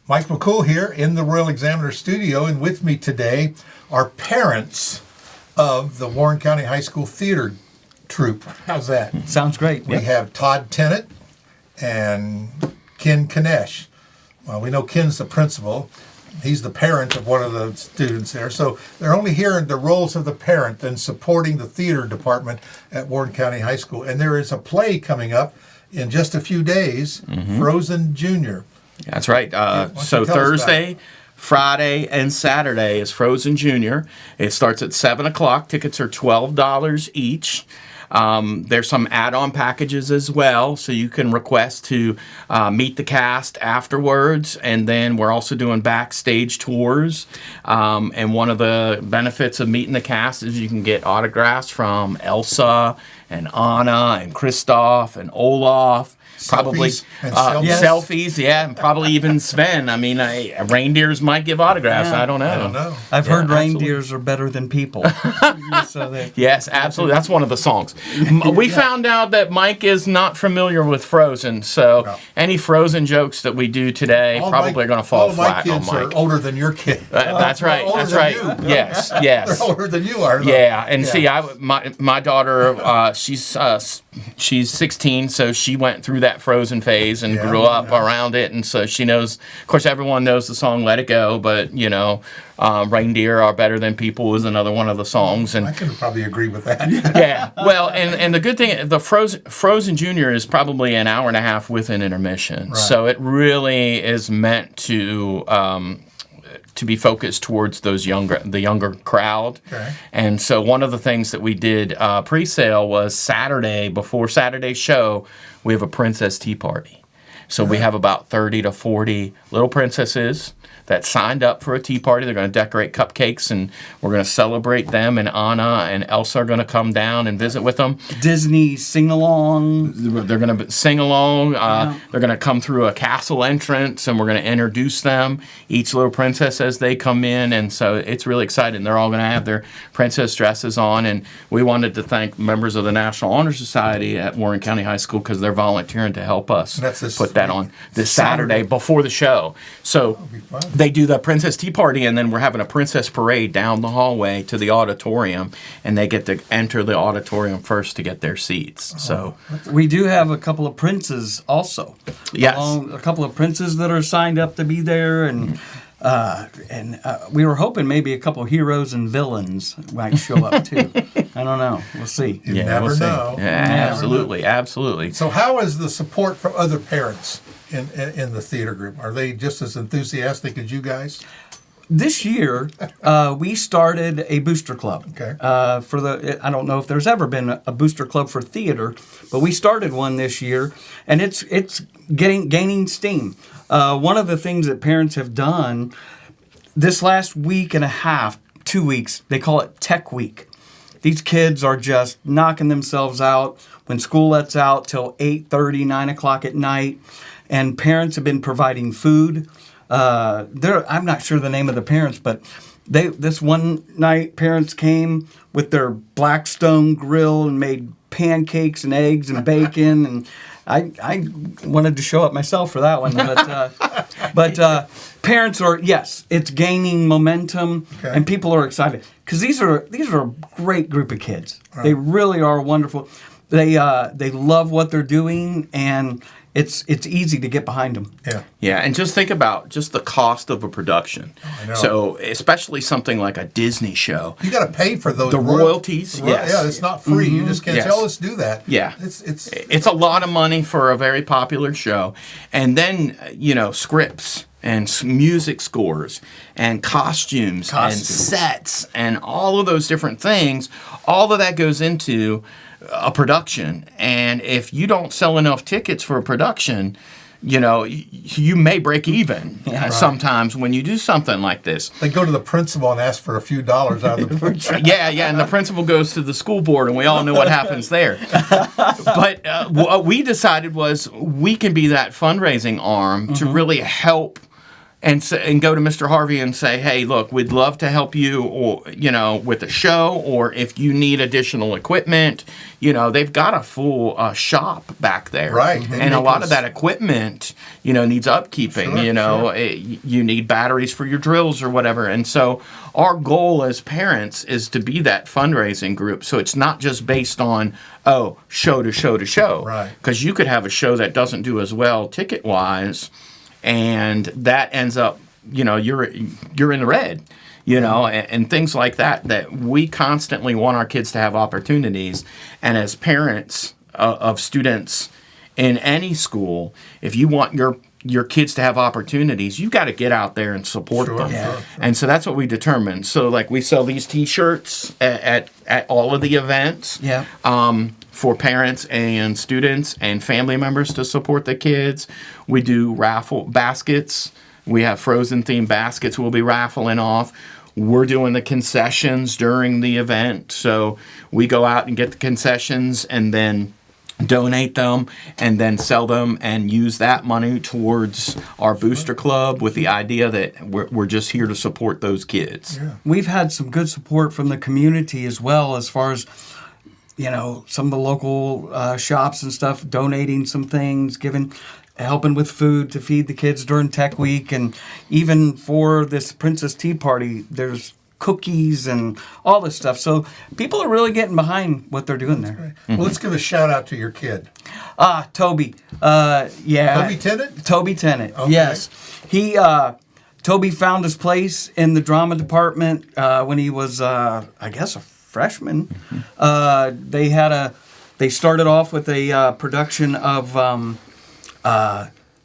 Mike McCool here in the Royal Examiner studio, and with me today are parents of the Warren County High School Theater Troupe. How's that? Sounds great. We have Todd Tennant and Ken Kenesh. Well, we know Ken's the principal. He's the parent of one of the students there. So they're only here in the roles of the parent and supporting the theater department at Warren County High School. And there is a play coming up in just a few days, Frozen Junior. That's right. So Thursday, Friday, and Saturday is Frozen Junior. It starts at 7 o'clock. Tickets are $12 each. There's some add-on packages as well, so you can request to meet the cast afterwards, and then we're also doing backstage tours. And one of the benefits of meeting the cast is you can get autographs from Elsa and Anna and Kristoff and Olaf. Probably selfies, yeah, and probably even Sven. I mean, reindeers might give autographs. Yeah. I don't know. I've heard reindeers are better than people. Yes, absolutely. That's one of the songs. We found out that Mike is not familiar with Frozen, so any Frozen jokes that we do today probably are going to fall flat on Mike. My kids are older than your kid. That's right. That's right. Yes. They're older than you are. Yeah, and see, my daughter, she's 16, so she went through that Frozen phase and grew up around it, and so she knows. Of course, everyone knows the song "Let It Go," but "Reindeer Are Better Than People" is another one of the songs. And I can probably agree with that. yeah, well, and the good thing, the Frozen Junior is probably an hour and a half with an intermission, so it really is meant to be focused towards the younger crowd. Okay. And so one of the things that we did pre-sale was Saturday, before Saturday's show, we have a princess tea party. So we have about 30 to 40 little princesses that signed up for a tea party. They're going to decorate cupcakes, and we're going to celebrate them, and Anna and Elsa are going to come down and visit with them. Disney sing-along. They're going to sing along. They're going to come through a castle entrance, and we're going to introduce them, each little princess as they come in, and so it's really exciting. They're all going to have their princess dresses on, and we wanted to thank members of the National Honor Society at Warren County High School because they're volunteering to help us put that on this Saturday before the show. So they do the princess tea party, and then we're having a princess parade down the hallway to the auditorium, and they get to enter the auditorium first to get their seats. So we do have a couple of princes also. Yes. A couple of princes that are signed up to be there, and we were hoping maybe a couple of heroes and villains might show up too. I don't know. We'll see. You never know. Yeah, absolutely. So how is the support from other parents in the theater group? Are they just as enthusiastic as you guys? This year, we started a booster club. Okay. I don't know if there's ever been a booster club for theater, but we started one this year, and it's gaining steam. One of the things that parents have done this last week and a half, 2 weeks, they call it Tech Week. These kids are just knocking themselves out when school lets out till 8:30, 9 o'clock at night, and parents have been providing food. I'm not sure the name of the parents, but this one night parents came with their Blackstone grill and made pancakes and eggs and bacon, and I wanted to show up myself for that one, but parents are, yes, it's gaining momentum, and people are excited because these are a great group of kids. Right. They really are wonderful. They love what they're doing, and it's easy to get behind them. Yeah, and just think about just the cost of a production. I know. So especially something like a Disney show. You got to pay for those royalties. Yes. Yeah, it's not free. You just can't say, "Oh, let's do that." Yeah, it's a lot of money for a very popular show, and then scripts and music scores and costumes and sets and all of those different things. All of that goes into a production, and if you don't sell enough tickets for a production, you may break even sometimes when you do something like this. They go to the principal and ask for a few dollars out of the principal. Yeah, and the principal goes to the school board, and we all know what happens there. But what we decided was we can be that fundraising arm to really help and go to Mr. Harvey and say, hey, look, we'd love to help you, or with a show, or if you need additional equipment, they've got a full shop back there, right? And a lot of that equipment, needs upkeeping. Sure. You need batteries for your drills or whatever, and so our goal as parents is to be that fundraising group. So it's not just based on show to show to show, right? Because you could have a show that doesn't do as well ticket wise. And that ends up, you're in the red, and things like that we constantly want our kids to have opportunities. And as parents of students in any school, if you want your kids to have opportunities, you've got to get out there and support them. Sure. And so that's what we determined. So like we sell these T-shirts at all of the events. Yeah. For parents and students and family members to support the kids. We do raffle baskets. We have Frozen themed baskets we'll be raffling off. We're doing the concessions during the event. So we go out and get the concessions and then donate them and then sell them and use that money towards our booster club with the idea that we're just here to support those kids. Yeah. We've had some good support from the community as well, as far as some of the local shops and stuff donating some things, helping with food to feed the kids during Tech Week, and even for this Princess Tea Party, there's cookies and all this stuff. So people are really getting behind what they're doing there. Right. Well, let's give a shout out to your kid. Toby. Yeah. Toby Tennant? Toby Tennant. Okay. Yes. Toby found his place in the drama department when he was, I guess, a freshman. They started off with a production of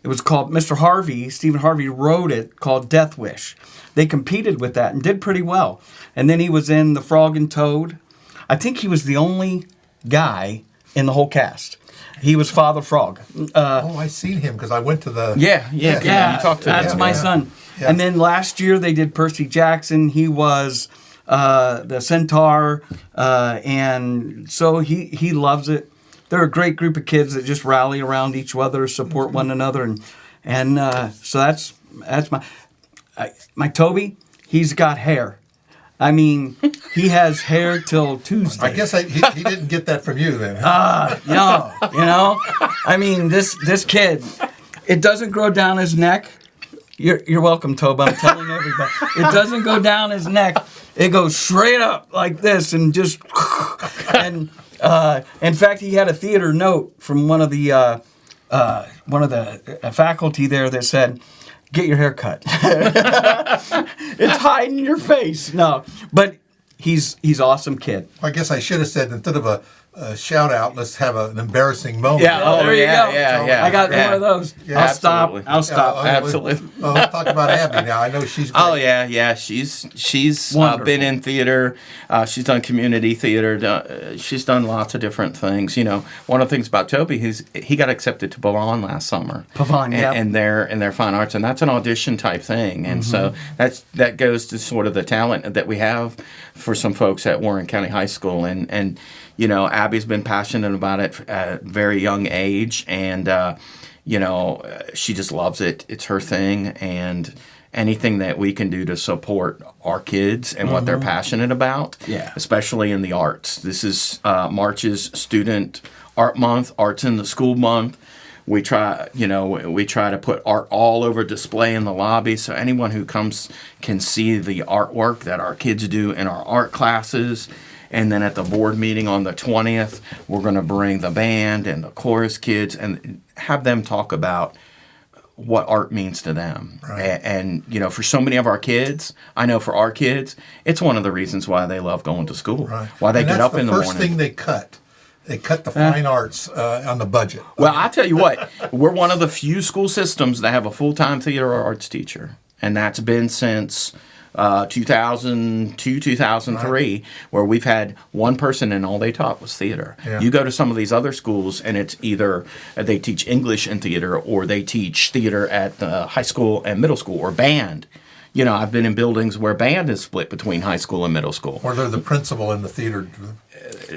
it was called Mr. Harvey. Stephen Harvey wrote it, called Death Wish. They competed with that and did pretty well. And then he was in The Frog and Toad. I think he was the only guy in the whole cast. He was Father Frog. I seen him because I went to the... Yeah. You talked to that's him. my son. Yeah. And then last year they did Percy Jackson. He was the Centaur, and so he loves it. They're a great group of kids that just rally around each other, support one another, and so that's my Toby. He's got hair. I mean, he has hair till Tuesday. I guess he didn't get that from you then. Huh? No, I mean, this kid, it doesn't grow down his neck. You're welcome, Toby. I'm telling everybody. It doesn't go down his neck. It goes straight up like this and just... And in fact, he had a theater note from one of the faculty there that said, "Get your hair cut. It's hiding your face." No, but he's awesome kid. I guess I should have said, instead of a shout out, let's have an embarrassing moment. Yeah. There you go. Yeah. I got one of those. Yeah, I'll stop. Absolutely. Let's talk about Abby now. I know she's great. Oh yeah. She's been in theater. She's done community theater. She's done lots of different things. One of the things about Toby is he got accepted to Pavon last summer. Pavon, yeah. And their fine arts, and that's an audition type thing. And so that goes to sort of the talent that we have for some folks at Warren County High School, and Abby's been passionate about it at a very young age, and she just loves it. It's her thing, and anything that we can do to support our kids and what they're passionate about, especially in the arts. This is March's Student Art Month, Arts in the School Month. We try to put art all over display in the lobby, so anyone who comes can see the artwork that our kids do in our art classes. And then at the board meeting on the 20th, we're going to bring the band and the chorus kids and have them talk about what art means to them. Right. And for so many of our kids, I know for our kids, it's one of the reasons why they love going to school. Right. Why they get up in the morning. That's the first thing they cut. They cut the fine arts on the budget. Well, I tell you what, we're one of the few school systems that have a full-time theater or arts teacher. And that's been since 2002, 2003, where we've had one person and all they taught was theater. Yeah. You go to some of these other schools and it's either they teach English and theater, or they teach theater at the high school and middle school, or band. I've been in buildings where band is split between high school and middle school. Or they're the principal in the theater.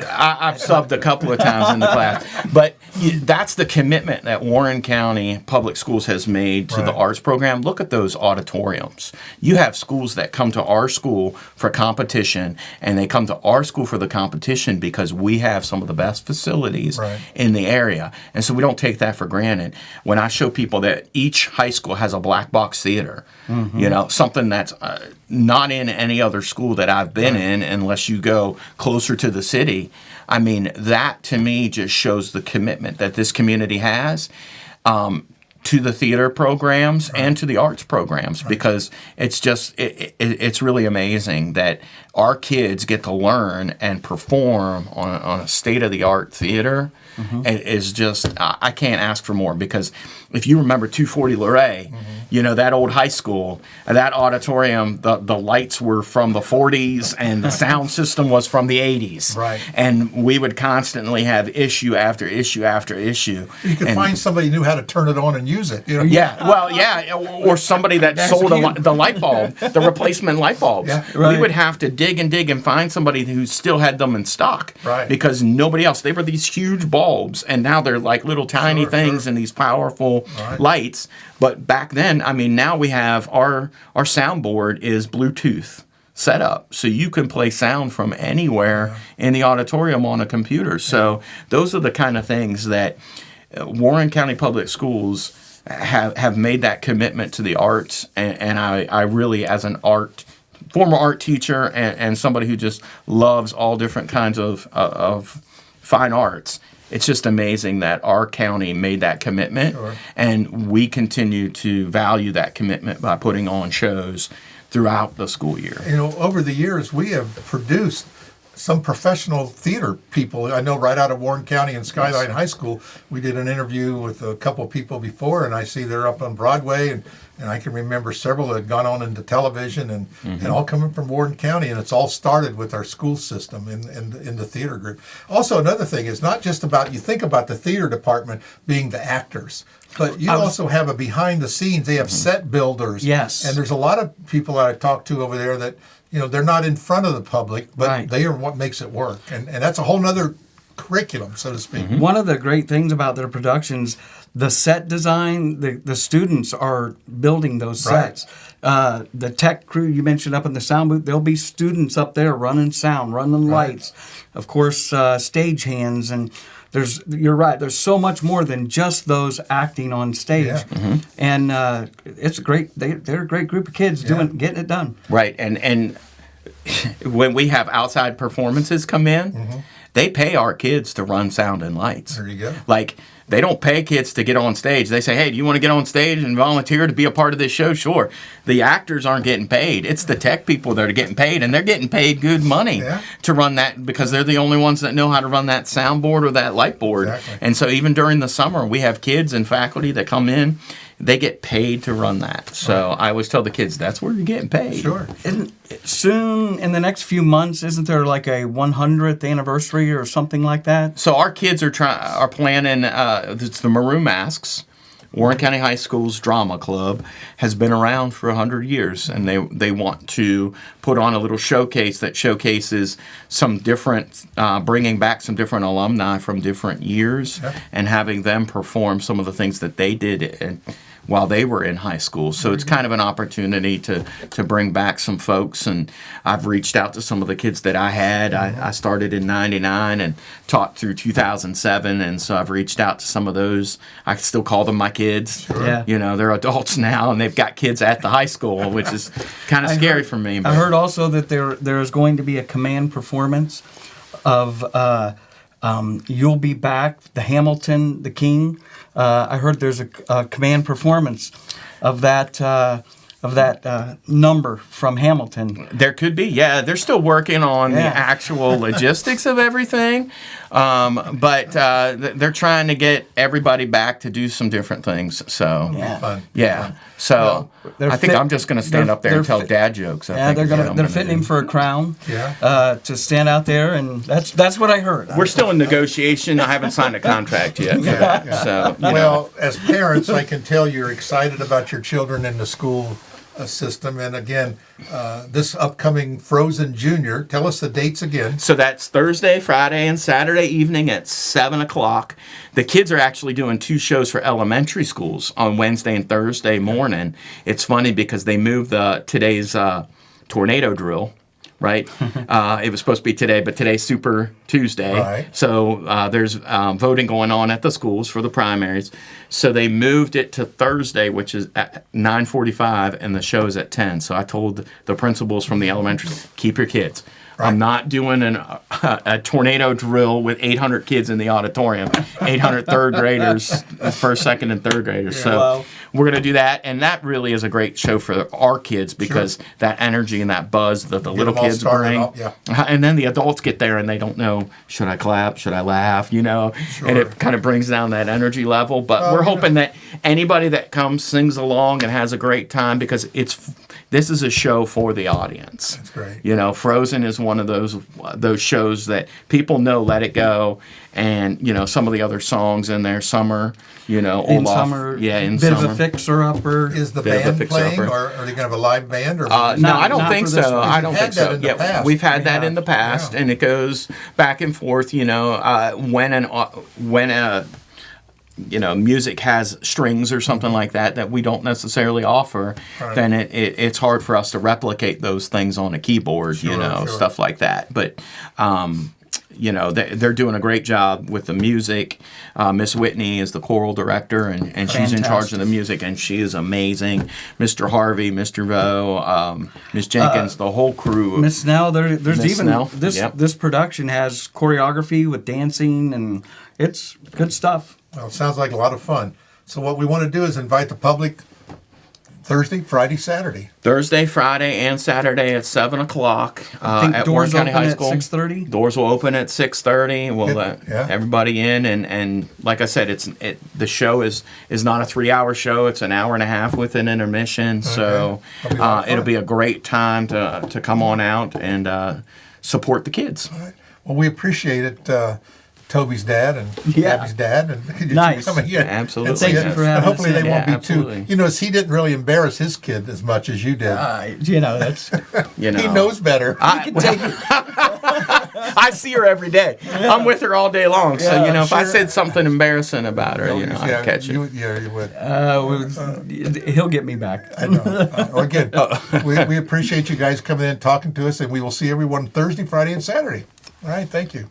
I've subbed a couple of times in the class, but that's the commitment that Warren County Public Schools has made to the arts program. Look at those auditoriums. You have schools that come to our school for competition, and they come to our school for the competition because we have some of the best facilities in the area. And so we don't take that for granted. When I show people that each high school has a black box theater, you know, something that's not in any other school that I've been in, unless you go closer to the city. I mean, that to me just shows the commitment that this community has to the theater programs and to the arts programs, because it's just it's really amazing that our kids get to learn and perform on a state-of-the-art theater. It is just, I can't ask for more, because if you remember 240 Luray, you know, that old high school, that auditorium, the lights were from the 40s and the sound system was from the 80s. And we would constantly have issue after issue after issue. You could find somebody who knew how to turn it on and use it. You know? Yeah, well, yeah, or somebody that sold the light bulb, the replacement light bulbs. We would have to dig and find somebody who still had them in stock. Because nobody else, they were these huge bulbs, and now they're like little tiny things and these powerful lights. But back then, I mean, now we have our soundboard is Bluetooth set up, so you can play sound from anywhere in the auditorium on a computer. So those are the kind of things that Warren County Public Schools have made that commitment to the arts, and I really, as an former art teacher and somebody who just loves all different kinds of fine arts, it's just amazing that our county made that commitment, and we continue to value that commitment by putting on shows throughout the school year. You know, over the years, we have produced some professional theater people. I know right out of Warren County and Skyline High School, we did an interview with a couple of people before, and I see they're up on Broadway, and I can remember several that had gone on into television, and all coming from Warren County, and it's all started with our school system in the theater group. Also, another thing is not just about, you think about the theater department being the actors, but you also have a behind the scenes. They have set builders. And there's a lot of people that I talk to over there that, you know, they're not in front of the public, but they are what makes it work. And that's a whole nother curriculum, so to speak. One of the great things about their productions, the set design, the students are building those sets. The tech crew you mentioned up in the sound booth, there'll be students up there running sound, running lights. Of course, stage hands, and you're right, there's so much more than just those acting on stage. And it's great. They're a great group of kids getting it done. Right, and when we have outside performances come in, they pay our kids to run sound and lights. There you go. Like, they don't pay kids to get on stage. They say, hey, do you want to get on stage and volunteer to be a part of this show? Sure. The actors aren't getting paid. It's the tech people that are getting paid, and they're getting paid good money to run that, because they're the only ones that know how to run that soundboard or that light board. And so even during the summer, we have kids and faculty that come in. They get paid to run that. So I always tell the kids, that's where you're getting paid. Soon, in the next few months, isn't there like a 100th anniversary or something like that? So our kids are planning, it's the Maroon Masks. Warren County High School's drama club has been around for 100 years, and they want to put on a little showcase that showcases some different, bringing back some different alumni from different years and having them perform some of the things that they did while they were in high school. So it's kind of an opportunity to bring back some folks, and I've reached out to some of the kids that I had. I started in 99 and taught through 2007, and so I've reached out to some of those. I still call them my kids. You know, they're adults now, and they've got kids at the high school, which is kind of scary for me. I heard also that there is going to be a command performance of You'll Be Back, the Hamilton, the King. I heard there's a command performance of that number from Hamilton. There could be, they're still working on the actual logistics of everything, but they're trying to get everybody back to do some different things. So Fun. So I think I'm just going to stand up there and tell dad jokes. They're fitting him for a crown. To stand out there, and that's what I heard. We're still in negotiation. I haven't signed a contract yet. So well, as parents, I can tell you're excited about your children in the school system. And again, this upcoming Frozen Junior, tell us the dates again. So that's Thursday, Friday, and Saturday evening at 7 o'clock. The kids are actually doing 2 shows for elementary schools on Wednesday and Thursday morning. It's funny because they moved today's tornado drill. Right, it was supposed to be today, but today's Super Tuesday. Right. So there's voting going on at the schools for the primaries. So they moved it to Thursday, which is at 9:45, and the show is at 10. So I told the principals from the elementary, keep your kids. Right. I'm not doing a tornado drill with 800 kids in the auditorium, 800 third graders, first, second, and third graders. Yeah. So Wow. we're going to do that, and that really is a great show for our kids because that energy and that buzz that the little kids bring, and then the adults get there and they don't know, should I clap, should I laugh, and it kind of brings down that energy level. But we're hoping that anybody that comes sings along and has a great time because this is a show for the audience. That's great. Frozen is one of those shows that people know. Let It Go, and some of the other songs in there. Summer, in Olaf, summer, in bit summer. of a fixer-upper. Is the Bit of a band playing, fixer-upper. or are they going to have a live band? Or No, I don't not think for this so. one. I don't We've think had that so. in the past. We've had We that have. in the past, and it goes back and forth. When music has strings or something like that we don't necessarily offer, then it's hard for us to replicate those things on a keyboard, Sure. stuff like that. But they're doing a great job with the music. Miss Whitney is the choral director, and she's in charge of the music, and she is amazing. Mr. Harvey, Mr. Vo, Miss Jenkins, the whole crew. Miss Snell, there's Miss even Snell, this production has choreography with dancing, and it's good stuff. Well, it sounds like a lot of fun. So what we want to do is invite the public Thursday, Friday, Saturday. Thursday, Friday, and Saturday at 7 o'clock I think at doors Warren County open High at School. 6:30. Doors will open at 6:30. We'll let Yeah. everybody in, and like I said, the show is not a 3-hour show. It's an hour and a half with an intermission. So That'll be a lot of fun. it'll be a great time to come on out and support the kids. All right. Well, we appreciate it. Toby's dad and Yeah. Abby's dad, and Nice. coming in. Absolutely. and see Thank it. you for And having hopefully us they in. won't be Yeah, absolutely. too. He didn't really embarrass his kid as much as you did. That's He knows better. I see her every day. I'm with her all day long. So Yeah, if I sure. said something embarrassing about her, I'd catch it. You would. he'll get me back. I know. Again, we appreciate you guys coming in and talking to us, and we will see everyone Thursday, Friday, and Saturday. All right, thank you.